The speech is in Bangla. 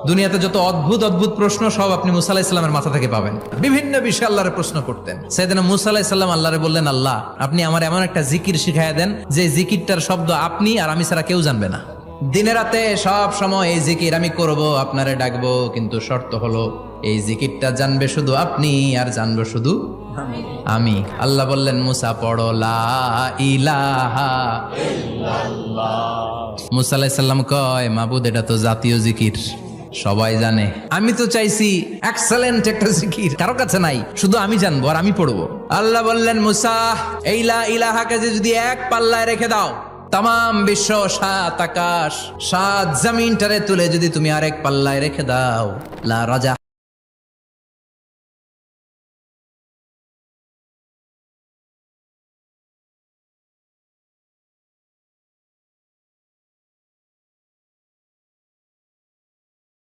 দুনিয়াতে যত অদ্ভুত অদ্ভুত প্রশ্ন সব আপনি মুসা আলাহিস সাল্লামের মাথা থেকে পাবেন। বিভিন্ন বিষয়ে আল্লাহরে প্রশ্ন করতেন। সাইয়েদনা মুসা আলাহিস সাল্লাম আল্লাহরে বললেন, আল্লাহ আপনি আমার এমন একটা জিকির শিখাইয়া দেন যে জিকিরটার শব্দ আপনি আর আমি ছাড়া কেউ জানবে না। দিনে রাতে সব সময় এই জিকির আমি করব, আপনারে ডাকবো, কিন্তু শর্ত হলো এই জিকিরটা জানবে শুধু আপনি আর জানবো শুধু আমি। আল্লাহ বললেন, মুসা পড়ো লা ইলাহা ইল্লাল্লাহ। মুসা আলাইহিস সালাম কয়, মাবুদ এটা তো জাতীয় জিকির, সবাই জানে। আমি তো চাইছি এক্সেলেন্ট একটা জিকির, কারো কাছে নাই, শুধু আমি জানবো আর আমি পড়বো। আল্লাহ বললেন, মুসা এই লা ইলাহাকে যদি এক পাল্লায় রেখে দাও, তাম বিশ্ব, সাত আকাশ, সাত জমিনটারে তুলে যদি তুমি আরেক পাল্লায় রেখে দাও, লা রাজা